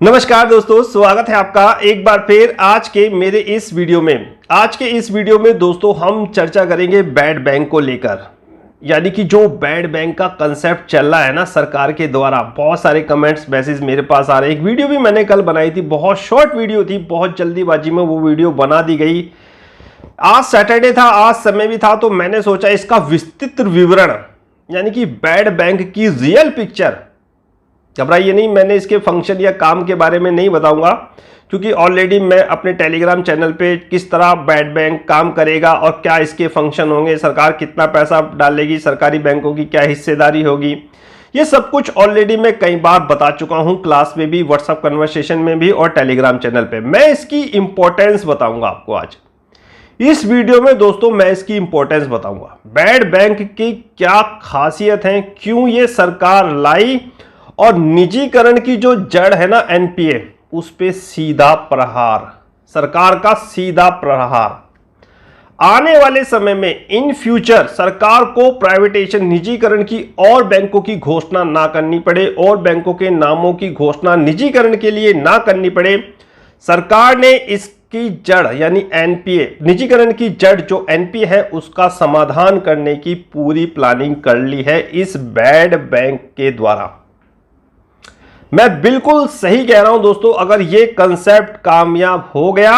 नमस्कार दोस्तों, स्वागत है आपका एक बार फिर आज के मेरे इस वीडियो में। आज के इस वीडियो में दोस्तों हम चर्चा करेंगे बैड बैंक को लेकर, यानी कि जो बैड बैंक का कंसेप्ट चल रहा है ना सरकार के द्वारा। बहुत सारे कमेंट्स मैसेज मेरे पास आ रहे हैं। एक वीडियो भी मैंने कल बनाई थी, बहुत शॉर्ट वीडियो थी, बहुत जल्दीबाजी में वो वीडियो बना दी गई। आज सैटरडे था, आज समय भी था, तो मैंने सोचा इसका विस्तृत विवरण यानी कि बैड बैंक की रियल पिक्चर। घबराइए नहीं, मैंने इसके फंक्शन या काम के बारे में नहीं बताऊंगा, क्योंकि ऑलरेडी मैं अपने टेलीग्राम चैनल पे किस तरह बैड बैंक काम करेगा और क्या इसके फंक्शन होंगे, सरकार कितना पैसा डालेगी, सरकारी बैंकों की क्या हिस्सेदारी होगी, ये सब कुछ ऑलरेडी मैं कई बार बता चुका हूं, क्लास में भी, व्हाट्सएप कन्वर्सेशन में भी और टेलीग्राम चैनल पे। मैं इसकी इंपॉर्टेंस बताऊंगा आपको आज इस वीडियो में। दोस्तों मैं इसकी इंपॉर्टेंस बताऊंगा, बैड बैंक की क्या खासियत है, क्यों ये सरकार लाई, और निजीकरण की जो जड़ है ना एनपीए, उस पे सीधा प्रहार, सरकार का सीधा प्रहार। आने वाले समय में इन फ्यूचर सरकार को प्राइवेटाइजेशन, निजीकरण की और बैंकों की घोषणा ना करनी पड़े और बैंकों के नामों की घोषणा निजीकरण के लिए ना करनी पड़े। सरकार ने इसकी जड़ यानी एनपीए, निजीकरण की जड़ जो एनपीए है, उसका समाधान करने की पूरी प्लानिंग कर ली है इस बैड बैंक के द्वारा। मैं बिल्कुल सही कह रहा हूं दोस्तों, अगर ये कंसेप्ट कामयाब हो गया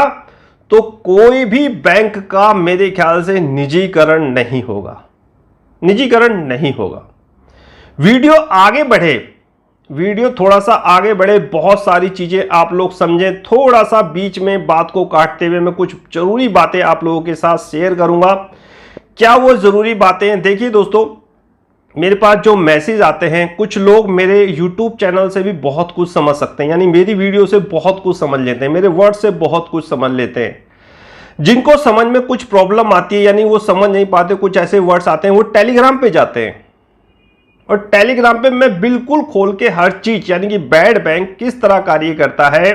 तो कोई भी बैंक का मेरे ख्याल से निजीकरण नहीं होगा, निजीकरण नहीं होगा। वीडियो आगे बढ़े, वीडियो थोड़ा सा आगे बढ़े, बहुत सारी चीजें आप लोग समझें, थोड़ा सा बीच में बात को काटते हुए मैं कुछ जरूरी बातें आप लोगों के साथ शेयर करूंगा। क्या वो जरूरी बातें हैं? देखिए दोस्तों, मेरे पास जो मैसेज आते हैं, कुछ लोग मेरे YouTube चैनल से भी बहुत कुछ समझ सकते हैं, यानी मेरी वीडियो से बहुत कुछ समझ लेते हैं, मेरे वर्ड से बहुत कुछ समझ लेते हैं। जिनको समझ में कुछ प्रॉब्लम आती है, यानी वो समझ नहीं पाते, कुछ ऐसे वर्ड्स आते हैं, वो टेलीग्राम पे जाते हैं और टेलीग्राम पे मैं बिल्कुल खोल के हर चीज, यानी कि बैड बैंक किस तरह कार्य करता है,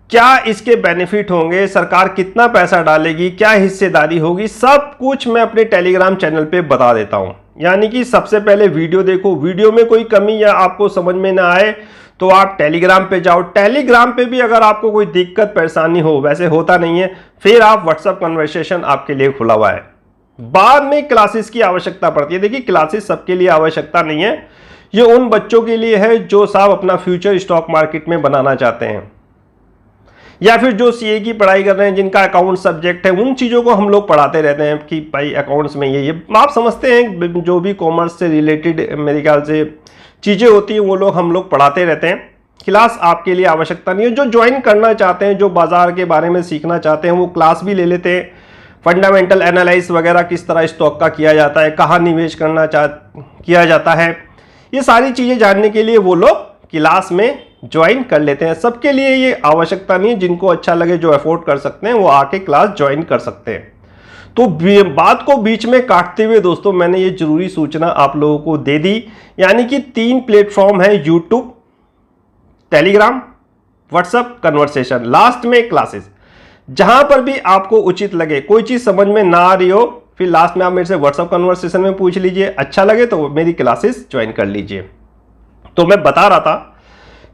क्या इसके बेनिफिट होंगे, सरकार कितना पैसा डालेगी, क्या हिस्सेदारी होगी, सब कुछ मैं अपने टेलीग्राम चैनल पे बता देता हूं। यानी कि सबसे पहले वीडियो देखो, वीडियो में कोई कमी या आपको समझ में ना आए तो आप टेलीग्राम पे जाओ। टेलीग्राम पे भी अगर आपको कोई दिक्कत परेशानी हो, वैसे होता नहीं है, फिर आप व्हाट्सएप कन्वर्सेशन आपके लिए खुला हुआ है। बाद में क्लासेस की आवश्यकता पड़ती है। देखिए, क्लासेस सबके लिए आवश्यकता नहीं है, ये उन बच्चों के लिए है जो साहब अपना फ्यूचर स्टॉक मार्केट में बनाना चाहते हैं, या फिर जो सीए की पढ़ाई कर रहे हैं, जिनका अकाउंट सब्जेक्ट है, उन चीज़ों को हम लोग पढ़ाते रहते हैं कि भाई अकाउंट्स में ये आप समझते हैं, जो भी कॉमर्स से रिलेटेड मेरे ख्याल से चीज़ें होती हैं वो लोग हम लोग पढ़ाते रहते हैं। क्लास आपके लिए आवश्यकता नहीं है। जो ज्वाइन करना चाहते हैं, जो बाजार के बारे में सीखना चाहते हैं, वो क्लास भी ले लेते हैं। फंडामेंटल एनालाइज वगैरह किस तरह स्टॉक का किया जाता है, कहाँ निवेश किया जाता है, ये सारी चीज़ें जानने के लिए वो लोग क्लास में ज्वाइन कर लेते हैं। सबके लिए ये आवश्यकता नहीं है, जिनको अच्छा लगे, जो अफोर्ड कर सकते हैं, वो आके क्लास ज्वाइन कर सकते हैं। तो बात को बीच में काटते हुए दोस्तों मैंने ये जरूरी सूचना आप लोगों को दे दी, यानी कि 3 प्लेटफॉर्म है, YouTube, Telegram, WhatsApp conversation, last में क्लासेस। जहां पर भी आपको उचित लगे, कोई चीज समझ में ना आ रही हो, फिर लास्ट में आप मेरे से व्हाट्सएप कन्वर्सेशन में पूछ लीजिए, अच्छा लगे तो मेरी क्लासेस ज्वाइन कर लीजिए। तो मैं बता रहा था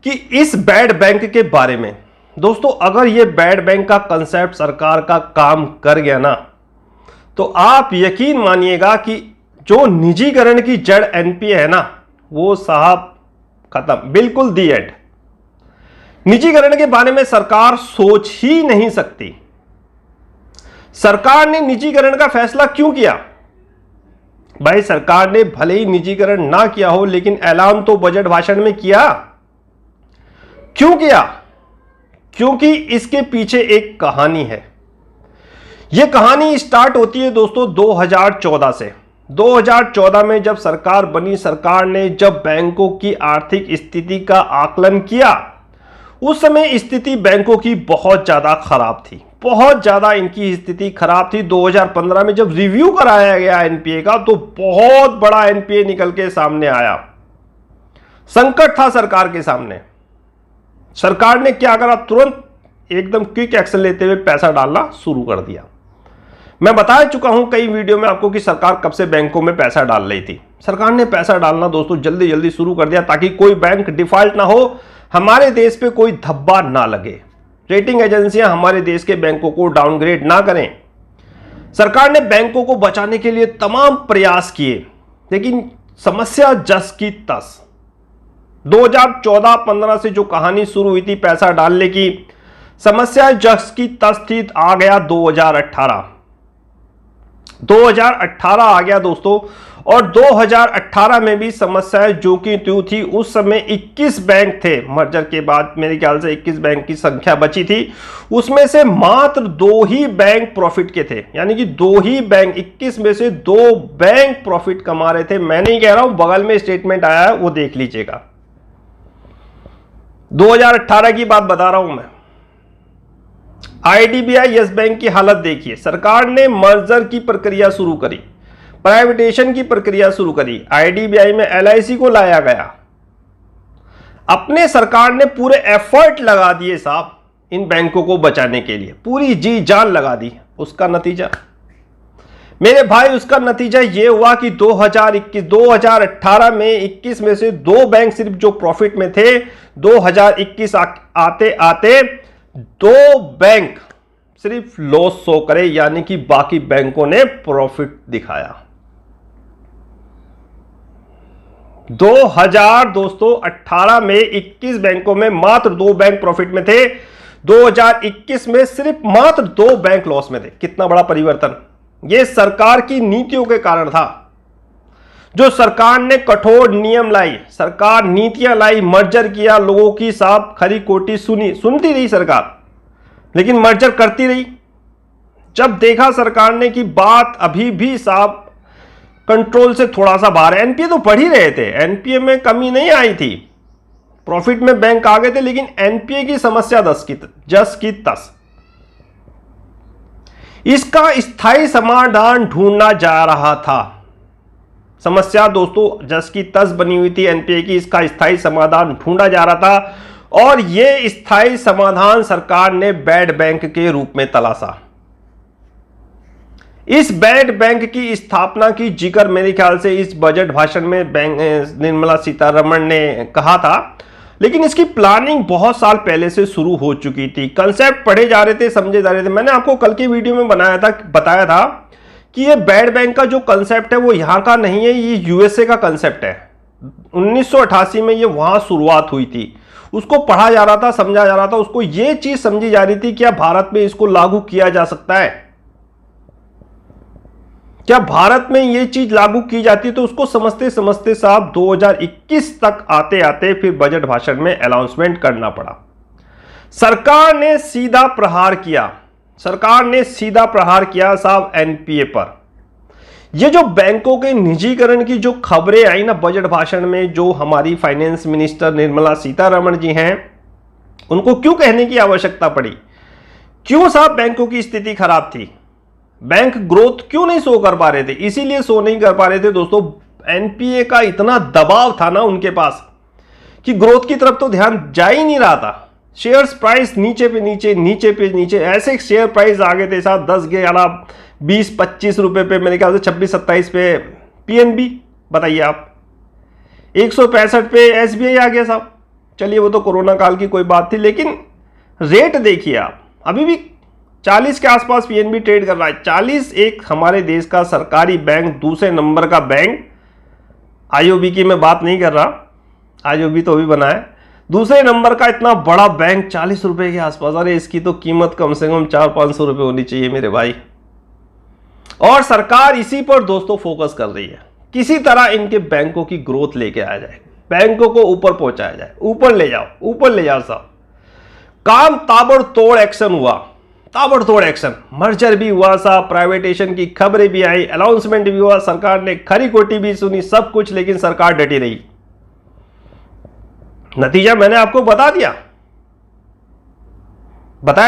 कि इस बैड बैंक के बारे में दोस्तों, अगर ये बैड बैंक का कंसेप्ट सरकार का काम कर गया ना, तो आप यकीन मानिएगा कि जो निजीकरण की जड़ एनपीए है ना, वो साहब खत्म, बिल्कुल दी एंड। निजीकरण के बारे में सरकार सोच ही नहीं सकती। सरकार ने निजीकरण का फैसला क्यों किया? भाई, सरकार ने भले ही निजीकरण ना किया हो, लेकिन ऐलान तो बजट भाषण में किया। क्यों किया? क्योंकि इसके पीछे एक कहानी है। यह कहानी स्टार्ट होती है दोस्तों 2014 से। 2014 में जब सरकार बनी, सरकार ने जब बैंकों की आर्थिक स्थिति का आकलन किया, उस समय स्थिति बैंकों की बहुत ज्यादा खराब थी, बहुत ज्यादा इनकी स्थिति खराब थी। 2015 में जब रिव्यू कराया गया एनपीए का, तो बहुत बड़ा एनपीए निकल के सामने आया। संकट था सरकार के सामने। सरकार ने क्या करा? तुरंत एकदम क्विक एक्शन लेते हुए पैसा डालना शुरू कर दिया। मैं बता चुका हूं कई वीडियो में आपको कि सरकार कब से बैंकों में पैसा डाल रही थी। सरकार ने पैसा डालना दोस्तों जल्दी जल्दी शुरू कर दिया ताकि कोई बैंक डिफॉल्ट ना हो, हमारे देश पे कोई धब्बा ना लगे, रेटिंग एजेंसियां हमारे देश के बैंकों को डाउनग्रेड ना करें। सरकार ने बैंकों को बचाने के लिए तमाम प्रयास किए, लेकिन समस्या जस की तस। 2014-15 से जो कहानी शुरू हुई थी पैसा डालने की, समस्या जस की तस थी। आ गया 2018 आ गया दोस्तों, और 2018 में भी समस्याएं जो कि त्यों थी। उस समय 21 बैंक थे, मर्जर के बाद मेरे ख्याल से 21 बैंक की संख्या बची थी, उसमें से मात्र 2 ही बैंक प्रॉफिट के थे, यानी कि 2 ही बैंक, 21 में से 2 बैंक प्रॉफिट कमा रहे थे। मैं नहीं कह रहा हूं, बगल में स्टेटमेंट आया है वो देख लीजिएगा। 2018 की बात बता रहा हूं मैं। आईडीबीआई यस बैंक की हालत देखिए। सरकार ने मर्जर की प्रक्रिया शुरू करी, प्राइवेटेशन की प्रक्रिया शुरू करी, आईडीबीआई में एलआईसी को लाया गया। अपने सरकार ने पूरे एफर्ट लगा दिए साहब इन बैंकों को बचाने के लिए, पूरी जी जान लगा दी। उसका नतीजा मेरे भाई, उसका नतीजा यह हुआ कि 2018 में 21 में से 2 बैंक सिर्फ जो प्रॉफिट में थे, 2021 आते आते 2 बैंक सिर्फ लॉस शो करे, यानी कि बाकी बैंकों ने प्रॉफिट दिखाया। 2018 में 21 बैंकों में मात्र 2 बैंक प्रॉफिट में थे, 2021 में सिर्फ मात्र 2 बैंक लॉस में थे। कितना बड़ा परिवर्तन! यह सरकार की नीतियों के कारण था। जो सरकार ने कठोर नियम लाई, सरकार नीतियां लाई, मर्जर किया, लोगों की साहब खरी कोटी सुनती रही सरकार, लेकिन मर्जर करती रही। जब देखा सरकार ने कि बात अभी भी साहब कंट्रोल से थोड़ा सा बाहर है, एनपीए तो बढ़ ही रहे थे, एनपीए में कमी नहीं आई थी, प्रॉफिट में बैंक आ गए थे, लेकिन एनपीए की समस्या जस की तस। इसका स्थायी समाधान ढूंढना जा रहा था। समस्या दोस्तों जस की तस बनी हुई थी एनपीए की, इसका स्थायी समाधान ढूंढा जा रहा था, और यह स्थायी समाधान सरकार ने बैड बैंक के रूप में तलाशा। इस बैड बैंक की स्थापना की जिक्र मेरे ख्याल से इस बजट भाषण में निर्मला सीतारमण ने कहा था, लेकिन इसकी प्लानिंग बहुत साल पहले से शुरू हो चुकी थी। कंसेप्ट पढ़े जा रहे थे, समझे जा रहे थे। मैंने आपको कल की वीडियो में बताया था कि ये बैड बैंक का जो कंसेप्ट है वो यहां का नहीं है, ये यूएसए का कंसेप्ट है। 1988 में ये वहां शुरुआत हुई थी, उसको पढ़ा जा रहा था, समझा जा रहा था, उसको ये चीज समझी जा रही थी क्या भारत में इसको लागू किया जा सकता है, क्या भारत में ये चीज लागू की जाती है। तो उसको समझते समझते साहब 2021 तक आते आते फिर बजट भाषण में अनाउंसमेंट करना पड़ा। सरकार ने सीधा प्रहार किया साहब एनपीए पर। ये जो बैंकों के निजीकरण की जो खबरें आई ना बजट भाषण में, जो हमारी फाइनेंस मिनिस्टर निर्मला सीतारमण जी हैं, उनको क्यों कहने की आवश्यकता पड़ी? क्यों साहब बैंकों की स्थिति खराब थी? बैंक ग्रोथ क्यों नहीं शो कर पा रहे थे? इसीलिए शो नहीं कर पा रहे थे दोस्तों, एनपीए का इतना दबाव था ना उनके पास कि ग्रोथ की तरफ तो ध्यान जा ही नहीं रहा था। शेयर्स प्राइस नीचे पे नीचे, ऐसे शेयर प्राइस आ गए थे साहब 10, 11, 20, 25 रुपए पे, मेरे ख्याल से 26, 27 पे पीएनबी, बताइए आप 165 पे एसबीआई आ गया साहब। चलिए वो तो कोरोना काल की कोई बात थी, लेकिन रेट देखिए आप, अभी भी 40 के आसपास पीएनबी ट्रेड कर रहा है। 40 एक हमारे देश का सरकारी बैंक, दूसरे नंबर का बैंक, आईओबी की मैं बात नहीं कर रहा, आईओबी तो अभी बना है, दूसरे नंबर का इतना बड़ा बैंक 40 रुपए के आसपास। अरे इसकी तो कीमत कम से कम 400-500 रुपए होनी चाहिए मेरे भाई। और सरकार इसी पर दोस्तों फोकस कर रही है, किसी तरह इनके बैंकों की ग्रोथ लेके आया जाए, बैंकों को ऊपर पहुंचाया जाए, ऊपर ले जाओ साहब। काम ताबड़तोड़ एक्शन हुआ, ताबड़तोड़ एक्शन, मर्जर भी हुआ साहब, प्राइवेटेशन की खबरें भी आई, अनाउंसमेंट भी हुआ, सरकार ने खरी खोटी भी सुनी, सब कुछ, लेकिन सरकार डटी रही। नतीजा मैंने आपको बताया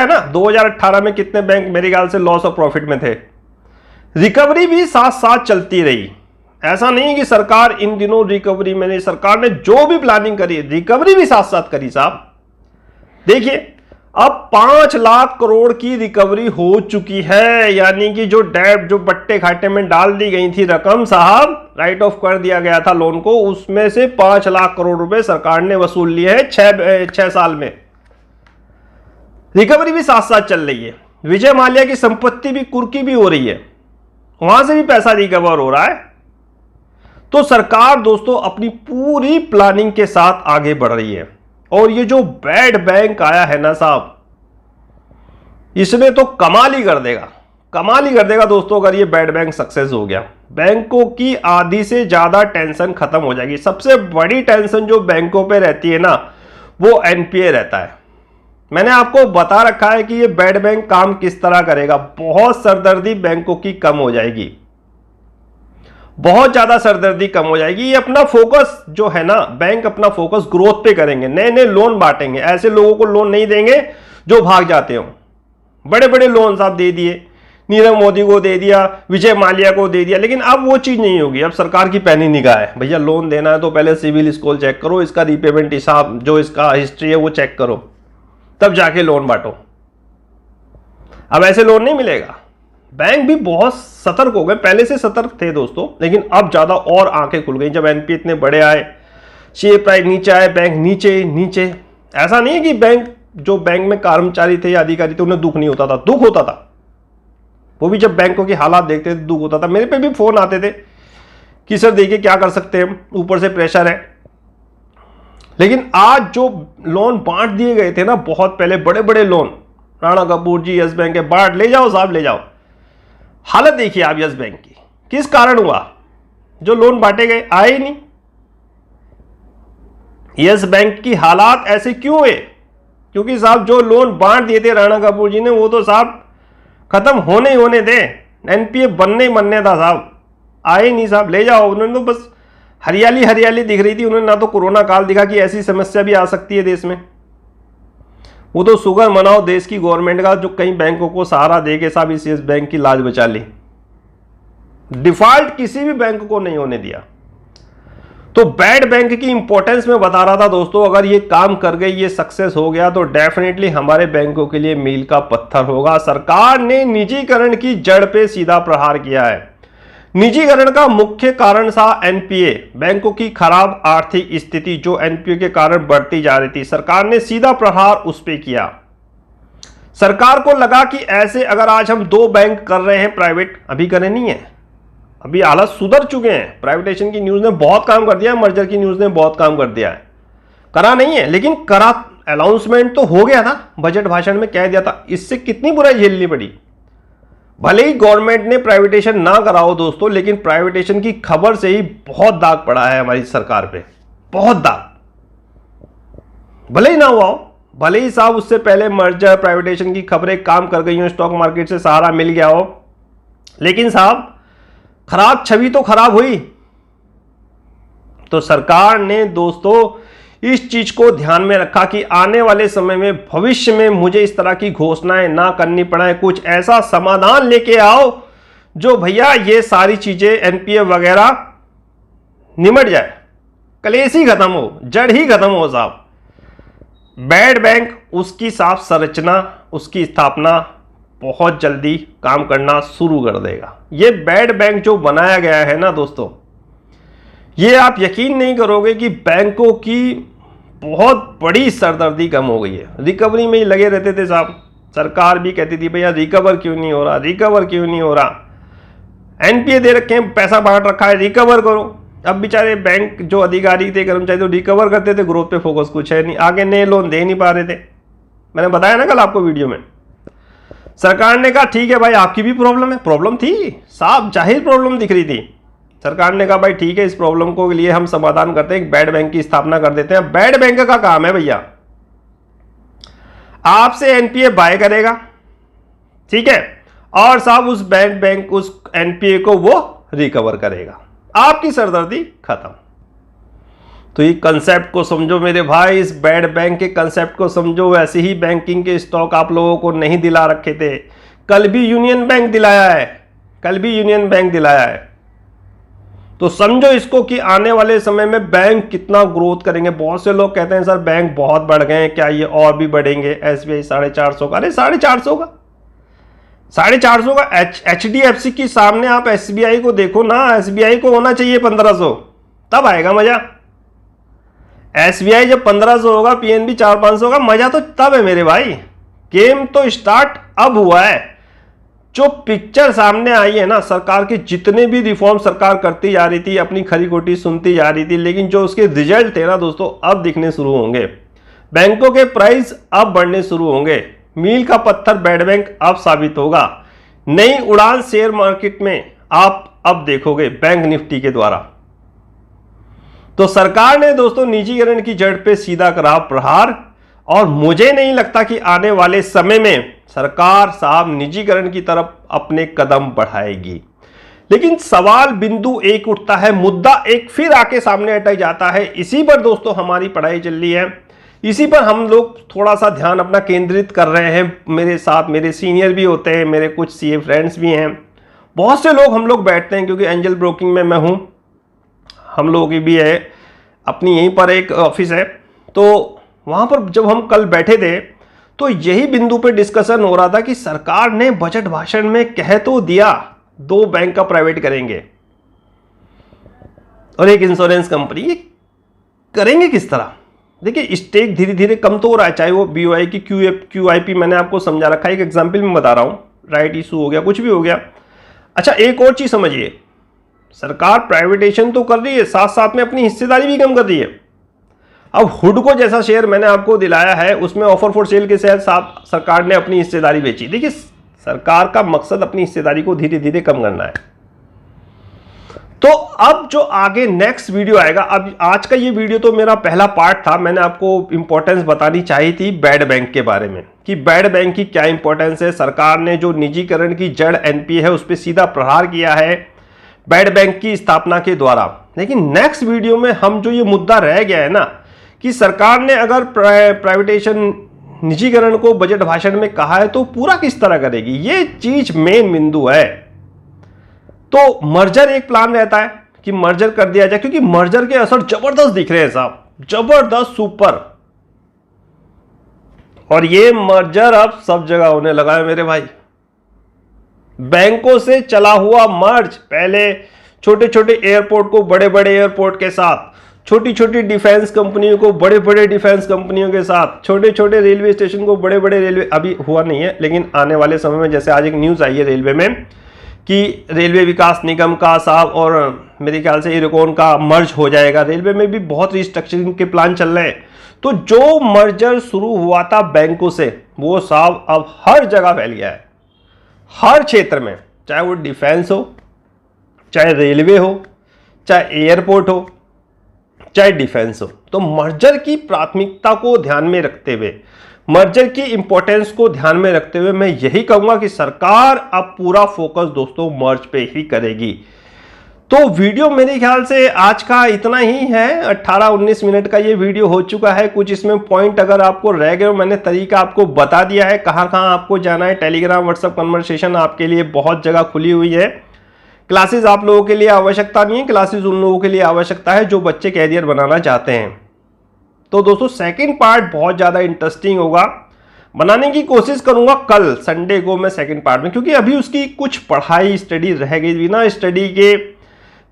ना, 2018 में कितने बैंक मेरे ख्याल से लॉस और प्रॉफिट में थे। रिकवरी भी साथ साथ चलती रही, ऐसा नहीं कि सरकार इन दिनों रिकवरी में नहीं, सरकार ने जो भी प्लानिंग करी रिकवरी भी साथ साथ करी साहब। देखिए अब 5 लाख करोड़ की रिकवरी हो चुकी है, यानी कि जो डेट जो बट्टे खाते में डाल दी गई थी रकम साहब, राइट ऑफ कर दिया गया था लोन को, उसमें से 5 लाख करोड़ रुपए सरकार ने वसूल लिए हैं 6 साल में। रिकवरी भी साथ साथ चल रही है। विजय माल्या की संपत्ति भी कुर्की भी हो रही है, वहां से भी पैसा रिकवर हो रहा है। तो सरकार दोस्तों अपनी पूरी प्लानिंग के साथ आगे बढ़ रही है। और ये जो बैड बैंक आया है ना साहब, इसने तो कमाल ही कर देगा, कमाल ही कर देगा दोस्तों। अगर ये बैड बैंक सक्सेस हो गया, बैंकों की आधी से ज्यादा टेंशन खत्म हो जाएगी। सबसे बड़ी टेंशन जो बैंकों पे रहती है ना, वो एनपीए रहता है। मैंने आपको बता रखा है कि ये बैड बैंक काम किस तरह करेगा। बहुत सरदर्दी बैंकों की कम हो जाएगी, बहुत ज्यादा सरदर्दी कम हो जाएगी। ये अपना फोकस जो है ना, बैंक अपना फोकस ग्रोथ पे करेंगे, नए नए लोन बांटेंगे। ऐसे लोगों को लोन नहीं देंगे जो भाग जाते हो। बड़े बड़े लोन आप दे दिए, नीरव मोदी को दे दिया, विजय माल्या को दे दिया, लेकिन अब वो चीज नहीं होगी। अब सरकार की पैनी निगाह है, भैया लोन देना है तो पहले सिविल स्कोर चेक करो, इसका रीपेमेंट हिसाब जो इसका हिस्ट्री है वो चेक करो, तब जाके लोन बांटो। अब ऐसे लोन नहीं मिलेगा। बैंक भी बहुत सतर्क हो गए, पहले से सतर्क थे दोस्तों, लेकिन अब ज्यादा और आंखें खुल गई। जब एनपीए इतने बड़े आए, शेयर प्राइस नीचे आए, बैंक नीचे नीचे। ऐसा नहीं है कि बैंक जो बैंक में कर्मचारी थे या अधिकारी थे उन्हें दुख नहीं होता था, दुख होता था। वो भी जब बैंकों की हालात देखते थे दुख होता था। मेरे पे भी फोन आते थे कि सर देखिए क्या कर सकते हैं, ऊपर से प्रेशर है। लेकिन आज जो लोन बांट दिए गए थे ना बहुत पहले, बड़े बड़े लोन, राणा कपूर जी यस बैंक के, बांट ले जाओ साहब ले जाओ। हालत देखिए आप यस बैंक की, किस कारण हुआ? जो लोन बांटे गए आए ही नहीं। यस बैंक की हालात ऐसे क्यों हुए? क्योंकि साहब जो लोन बांट दिए थे राणा कपूर जी ने, वो तो साहब खत्म होने ही होने थे, एनपीए बनने ही बनने था साहब, आए नहीं साहब, ले जाओ। उन्होंने तो बस हरियाली हरियाली दिख रही थी, उन्होंने ना तो कोरोना काल दिखा कि ऐसी समस्या भी आ सकती है देश में। वो तो शुगर मनाओ देश की गवर्नमेंट का, जो कई बैंकों को सहारा दे के साहब इस बैंक की लाज बचा ली। डिफॉल्ट किसी भी बैंक को नहीं होने दिया। तो बैड बैंक की इंपॉर्टेंस में बता रहा था दोस्तों, अगर ये काम कर गई, ये सक्सेस हो गया, तो डेफिनेटली हमारे बैंकों के लिए मील का पत्थर होगा। सरकार ने निजीकरण की जड़ पे सीधा प्रहार किया है। निजीकरण का मुख्य कारण था एनपीए, बैंकों की खराब आर्थिक स्थिति जो एनपीए के कारण बढ़ती जा रही थी। सरकार ने सीधा प्रहार उस पे किया। सरकार को लगा कि ऐसे अगर आज हम 2 बैंक कर रहे हैं प्राइवेट, अभी करे नहीं है, अभी हालत सुधर चुके हैं। प्राइवेटेशन की न्यूज ने बहुत काम कर दिया है, मर्जर की न्यूज ने बहुत काम कर दिया है। करा नहीं है, लेकिन करा, अनाउंसमेंट तो हो गया था, बजट भाषण में कह दिया था। इससे कितनी बुराई झेलनी पड़ी। भले ही गवर्नमेंट ने प्राइवेटेशन ना कराओ दोस्तों, लेकिन प्राइवेटेशन की खबर से ही बहुत दाग पड़ा है हमारी सरकार पे, बहुत दाग। भले ही ना हुआ हो, भले ही साहब उससे पहले मर्जर प्राइवेटेशन की खबरें काम कर गई हो, स्टॉक मार्केट से सहारा मिल गया हो, लेकिन साहब खराब छवि तो खराब हुई। तो सरकार ने दोस्तों इस चीज को ध्यान में रखा कि आने वाले समय में, भविष्य में मुझे इस तरह की घोषणाएं ना करनी पड़े, कुछ ऐसा समाधान लेके आओ जो भैया ये सारी चीजें एनपीए वगैरह निमट जाए, कलेश ही खत्म हो, जड़ ही खत्म हो साहब। बैड बैंक उसकी साफ संरचना, उसकी स्थापना बहुत जल्दी काम करना शुरू कर देगा। ये बैड बैंक जो बनाया गया है ना दोस्तों, ये आप यकीन नहीं करोगे कि बैंकों की बहुत बड़ी सरदर्दी कम हो गई है। रिकवरी में ही लगे रहते थे साहब, सरकार भी कहती थी भैया रिकवर क्यों नहीं हो रहा, रिकवर क्यों नहीं हो रहा, एनपीए दे रखे हैं, पैसा बांट रखा है, रिकवर करो। अब बेचारे बैंक जो अधिकारी थे, कर्मचारी तो रिकवर करते थे, ग्रोथ पे फोकस कुछ है नहीं, आगे नए लोन दे नहीं पा रहे थे। मैंने बताया ना कल आपको वीडियो में, सरकार ने कहा ठीक है भाई आपकी भी प्रॉब्लम है, प्रॉब्लम थी साहब, जाहिर प्रॉब्लम दिख रही थी। सरकार ने कहा भाई ठीक है, इस प्रॉब्लम को लिए हम समाधान करते हैं, एक बैड बैंक की स्थापना कर देते हैं। बैड बैंक का काम है भैया, आपसे एनपीए बाय करेगा, ठीक है, और साहब उस बैड बैंक उस एनपीए को वो रिकवर करेगा, आपकी सरदर्दी खत्म। तो ये कंसेप्ट को समझो मेरे भाई, इस बैड बैंक के कंसेप्ट को समझो। वैसे ही बैंकिंग के स्टॉक आप लोगों को नहीं दिला रखे थे, कल भी यूनियन बैंक दिलाया है, कल भी यूनियन बैंक दिलाया है। तो समझो इसको कि आने वाले समय में बैंक कितना ग्रोथ करेंगे। बहुत से लोग कहते हैं सर बैंक बहुत बढ़ गए हैं, क्या ये और भी बढ़ेंगे? SBI 450 का, अरे 450 का, 450 का HDFC की सामने आप SBI को देखो ना, SBI को होना चाहिए 1500, तब आएगा मजा। SBI जब 1500 होगा, PNB 400-500 का, मजा तो तब है मेरे भाई। गेम तो स्टार्ट अब हुआ है। जो पिक्चर सामने आई है ना, सरकार के जितने भी रिफॉर्म सरकार करती जा रही थी, अपनी खरी खोटी सुनती जा रही थी, लेकिन जो उसके रिजल्ट थे ना दोस्तों, अब दिखने शुरू होंगे। बैंकों के प्राइस अब बढ़ने शुरू होंगे। मील का पत्थर बैड बैंक अब साबित होगा। नई उड़ान शेयर मार्केट में आप अब देखोगे बैंक निफ्टी के द्वारा। तो सरकार ने दोस्तों निजीकरण की जड़ पे सीधा करा प्रहार, और मुझे नहीं लगता कि आने वाले समय में सरकार साहब निजीकरण की तरफ अपने कदम बढ़ाएगी। लेकिन सवाल बिंदु एक उठता है, मुद्दा एक फिर आके सामने अटक जाता है। इसी पर दोस्तों हमारी पढ़ाई चल रही है, इसी पर हम लोग थोड़ा सा ध्यान अपना केंद्रित कर रहे हैं। मेरे साथ मेरे सीनियर भी होते हैं, मेरे कुछ CA फ्रेंड्स भी हैं, बहुत से लोग हम लोग बैठते हैं, क्योंकि एंजल ब्रोकिंग में मैं हूं, हम लोगों की भी है अपनी, यहीं पर एक ऑफिस है। तो वहां पर जब हम कल बैठे थे तो यही बिंदु पे डिस्कशन हो रहा था कि सरकार ने बजट भाषण में कह तो दिया 2 बैंक का प्राइवेट करेंगे और एक इंश्योरेंस कंपनी, ये करेंगे किस तरह? देखिए स्टेक धीरे धीरे कम तो हो रहा है, चाहे वो BOI की QIP मैंने आपको समझा रखा है, एक एग्जाम्पल में बता रहा हूं, राइट इशू हो गया, कुछ भी हो गया। अच्छा एक और चीज समझिए, सरकार प्राइवेटेशन तो कर रही है, साथ साथ में अपनी हिस्सेदारी भी कम कर रही है। अब हुडको जैसा शेयर मैंने आपको दिलाया है, उसमें ऑफर फॉर सेल के साथ सरकार ने अपनी हिस्सेदारी बेची। देखिए सरकार का मकसद अपनी हिस्सेदारी को धीरे धीरे कम करना है। तो अब जो आगे नेक्स्ट वीडियो आएगा, अब आज का ये वीडियो तो मेरा पहला पार्ट था, मैंने आपको इंपॉर्टेंस बतानी चाहिए थी बैड बैंक के बारे में, कि बैड बैंक की क्या इंपॉर्टेंस है। सरकार ने जो निजीकरण की जड़ NPA है उस पर सीधा प्रहार किया है बैड बैंक की स्थापना के द्वारा। लेकिन नेक्स्ट वीडियो में हम जो ये मुद्दा रह गया है ना, कि सरकार ने अगर प्राइवेटेशन निजीकरण को बजट भाषण में कहा है तो पूरा किस तरह करेगी, ये चीज मेन बिंदु है। तो मर्जर एक प्लान रहता है कि मर्जर कर दिया जाए, क्योंकि मर्जर के असर जबरदस्त दिख रहे हैं साहब, जबरदस्त सुपर। और ये मर्जर अब सब जगह होने लगा है मेरे भाई। बैंकों से चला हुआ मर्ज, पहले छोटे छोटे एयरपोर्ट को बड़े बड़े एयरपोर्ट के साथ, छोटी छोटी डिफेंस कंपनियों को बड़े बड़े डिफेंस कंपनियों के साथ, छोटे छोटे रेलवे स्टेशन को बड़े बड़े रेलवे, अभी हुआ नहीं है लेकिन आने वाले समय में, जैसे आज एक न्यूज़ आई है रेलवे में कि रेलवे विकास निगम का साहब और मेरे ख्याल से इरकॉन का मर्ज हो जाएगा। रेलवे में भी बहुत रिस्ट्रक्चरिंग के प्लान चल रहे हैं। तो जो मर्जर शुरू हुआ था बैंकों से, वो साहब अब हर जगह फैल गया है, हर क्षेत्र में, चाहे वो डिफेंस हो, चाहे रेलवे हो, चाहे एयरपोर्ट हो, चाहे डिफेंस हो। तो मर्जर की प्राथमिकता को ध्यान में रखते हुए, मर्जर की इंपॉर्टेंस को ध्यान में रखते हुए मैं यही कहूंगा कि सरकार अब पूरा फोकस दोस्तों मर्ज पे ही करेगी। तो वीडियो मेरे ख्याल से आज का इतना ही है, 18-19 मिनट का ये वीडियो हो चुका है। कुछ इसमें पॉइंट अगर आपको रह गए, मैंने तरीका आपको बता दिया है कहाँ कहाँ आपको जाना है। टेलीग्राम व्हाट्सएप कन्वर्सेशन आपके लिए बहुत जगह खुली हुई है। क्लासेस आप लोगों के लिए आवश्यकता नहीं है, क्लासेस उन लोगों के लिए आवश्यकता है जो बच्चे कैरियर बनाना चाहते हैं। तो दोस्तों सेकंड पार्ट बहुत ज़्यादा इंटरेस्टिंग होगा, बनाने की कोशिश करूंगा कल संडे को मैं सेकंड पार्ट में, क्योंकि अभी उसकी कुछ पढ़ाई स्टडी रह गई। बिना स्टडी के,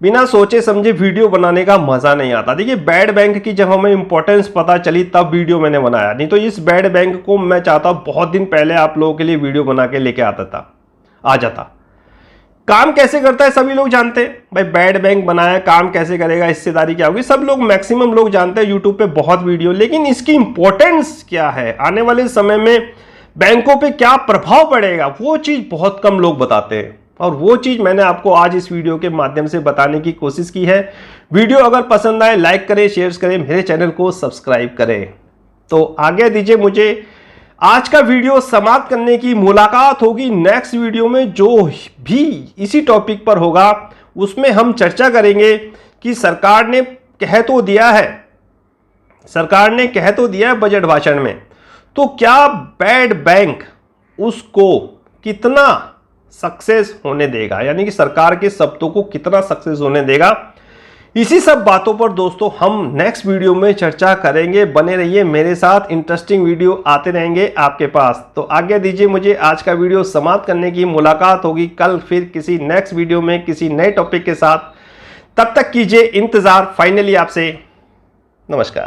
बिना सोचे समझे वीडियो बनाने का मज़ा नहीं आता। देखिए बैड बैंक की जब हमें इंपॉर्टेंस पता चली तब वीडियो मैंने बनाया, नहीं तो इस बैड बैंक को मैं चाहता हूँ बहुत दिन पहले आप लोगों के लिए वीडियो बना के लेके आ जाता। काम कैसे करता है सभी लोग जानते हैं भाई, बैड बैंक बनाया, काम कैसे करेगा, हिस्सेदारी क्या होगी, सब लोग मैक्सिमम लोग जानते हैं, यूट्यूब पे बहुत वीडियो। लेकिन इसकी इंपॉर्टेंस क्या है, आने वाले समय में बैंकों पे क्या प्रभाव पड़ेगा, वो चीज बहुत कम लोग बताते हैं। और वो चीज मैंने आपको आज इस वीडियो के माध्यम से बताने की कोशिश की है। वीडियो अगर पसंद आए लाइक करें, शेयर करें, मेरे चैनल को सब्सक्राइब करें। तो आगे दीजिए मुझे, आज का वीडियो समाप्त करने की। मुलाकात होगी नेक्स्ट वीडियो में, जो भी इसी टॉपिक पर होगा उसमें हम चर्चा करेंगे कि सरकार ने कह तो दिया है, सरकार ने कह तो दिया है बजट भाषण में, तो क्या बैड बैंक उसको कितना सक्सेस होने देगा, यानी कि सरकार के शब्दों को कितना सक्सेस होने देगा, इसी सब बातों पर दोस्तों हम नेक्स्ट वीडियो में चर्चा करेंगे। बने रहिए मेरे साथ, इंटरेस्टिंग वीडियो आते रहेंगे आपके पास। तो आज्ञा दीजिए मुझे, आज का वीडियो समाप्त करने की। मुलाकात होगी कल फिर किसी नेक्स्ट वीडियो में किसी नए टॉपिक के साथ। तब तक कीजिए इंतजार। फाइनली आपसे नमस्कार।